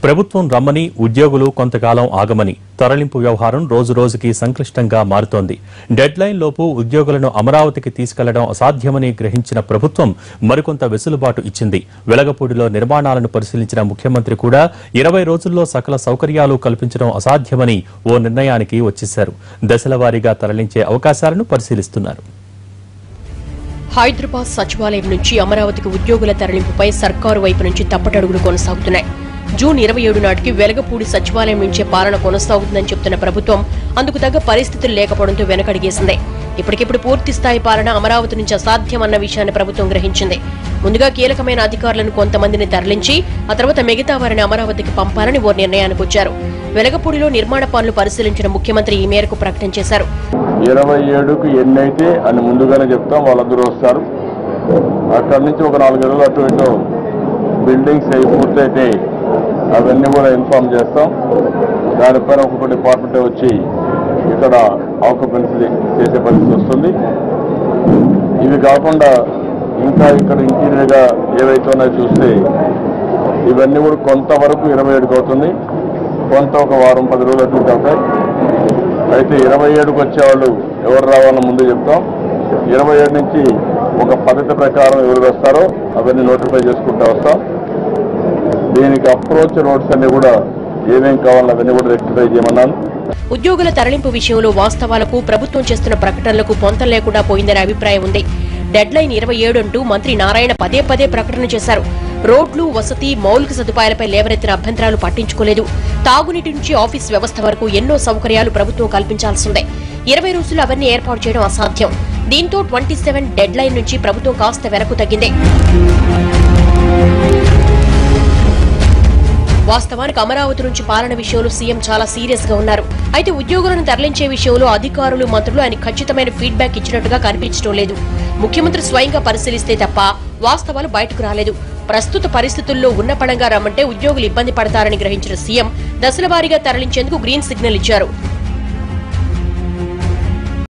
ప్రభుత్వం రమ్మని ఉద్యోగులు కొంతకాలం ఆగమని తరలింపు వ్యవహారం రోజురోజుకి సంక్లిష్టంగా మారుతోంది. డెడ్ లైన్ లోపు ఉద్యోగులను అమరావతికి తీసుకెళ్లడం అసాధ్యమని గ్రహించిన ప్రభుత్వం మరికొంత వెసులుబాటు ఇచ్చింది. వెలగపూడిలో నిర్మాణాలను పరిశీలించిన ముఖ్యమంత్రి కూడా 20 రోజుల్లో సకల సౌకర్యాలు కల్పించడం అసాధ్యమని ఓ నిర్ణయానికి వచ్చేశారు. దశలవారీగా తరలించే అవకాశాలను పరిశీలిస్తున్నారు. హైదరాబాద్ సచివాలయం నుంచి అమరావతికి ఉద్యోగుల తరలింపుపై సర్కారు వైపు నుంచి తప్పటడుగులు కొనసాగుతున్నాయి. జూన్ 27 నాటికి వెలగపూడి సచివాలయం నుంచే పాలన కొనసాగుతుందని చెబుతున్న ప్రభుత్వం అందుకు తగ్గ పరిస్థితులు లేకపోవడంతో వెనకడిగేసింది. ఇప్పటికిప్పుడు పూర్తి స్థాయి పాలన అమరావతి నుంచి అసాధ్యమన్న విషయాన్ని ప్రభుత్వం గ్రహించింది. ముందుగా కీలకమైన అధికారులను కొంతమందిని తరలించి ఆ తర్వాత మిగతా వారిని అమరావతికి పంపాలని ఓ నిర్ణయానికి వచ్చారు. వెలగపూడిలో నిర్మాణ పనులు పరిశీలించిన ముఖ్యమంత్రి ఈ మేరకు ప్రకటన చేశారు. 27కు ఎన్నైతే అని ముందుగానే చెప్తాం, వాళ్ళందరూ వస్తారు. అక్కడి నుంచి ఒక 4 రోజులు అటు ఇటు బిల్డింగ్స్ అవి పూర్తయితే అవన్నీ కూడా ఇన్ఫార్మ్ చేస్తాం. దానిపైన ఒక్కొక్క డిపార్ట్మెంట్ వచ్చి ఇక్కడ ఆక్యుపెన్సీ చేసే పరిస్థితి వస్తుంది. ఇవి కాకుండా ఇంకా ఇక్కడ ఇంటీరియర్గా ఏవైతే ఉన్నాయో చూస్తే ఇవన్నీ కూడా కొంతవరకు 27కి అవుతుంది, కొంత ఒక వారం 10 రోజులు అటు అవుతాయి. అయితే 27కు వచ్చేవాళ్ళు ఎవరు రావాలో ముందు చెప్తాం. 27 నుంచి ఒక పద్ధతి ప్రకారం ఎవరు వస్తారో అవన్నీ నోటిఫై చేసుకుంటూ వస్తాం. దీనికి అప్రోచ్ రోడ్స్ అన్ని కూడా ఏమేం కావాలో అవన్నీ కూడా రెక్టిఫై చేయమన్నాను. ఉద్యోగుల తరలింపు విషయంలో వాస్తవాలకు ప్రభుత్వం చేస్తున్న ప్రకటనలకు పొంతం లేకుండా పోయిందనే అభిప్రాయం ఉంది. డెడ్ లైన్ 27 అంటూ మంత్రి నారాయణ పదే ప్రకటన చేశారు. రోడ్లు, వసతి, మౌలిక సదుపాయాలపై లేవనెత్తిన అభ్యంతరాలు పట్టించుకోలేదు. తాగునీటి నుంచి ఆఫీస్ వ్యవస్థ వరకు ఎన్నో సౌకర్యాలు ప్రభుత్వం కల్పించాల్సిందే. 20 రోజులు అవన్నీ ఏర్పాటు చేయడం అసాధ్యం. దీంతో 27 డెడ్ లైన్ నుంచి ప్రభుత్వం కాస్త వెనక్కు తగ్గింది. వాస్తవానికి అమరావతి నుంచి పాలన విషయంలో సీఎం చాలా సీరియస్ గా ఉన్నారు. అయితే ఉద్యోగులను తరలించే విషయంలో అధికారులు, మంత్రులు ఆయన ఖచ్చితమైన ఫీడ్బ్యాక్ ఇచ్చినట్టుగా కనిపించడం లేదు. ముఖ్యమంత్రి స్వయంగా పరిశీలిస్తే తప్ప వాస్తవాలు బయటకు రాలేదు. ప్రస్తుత పరిస్థితుల్లో ఉన్న పడంగా రమ్మంటే ఉద్యోగులు ఇబ్బంది పడతారని గ్రహించిన సీఎం దశలవారీగా తరలించేందుకు గ్రీన్ సిగ్నల్ ఇచ్చారు.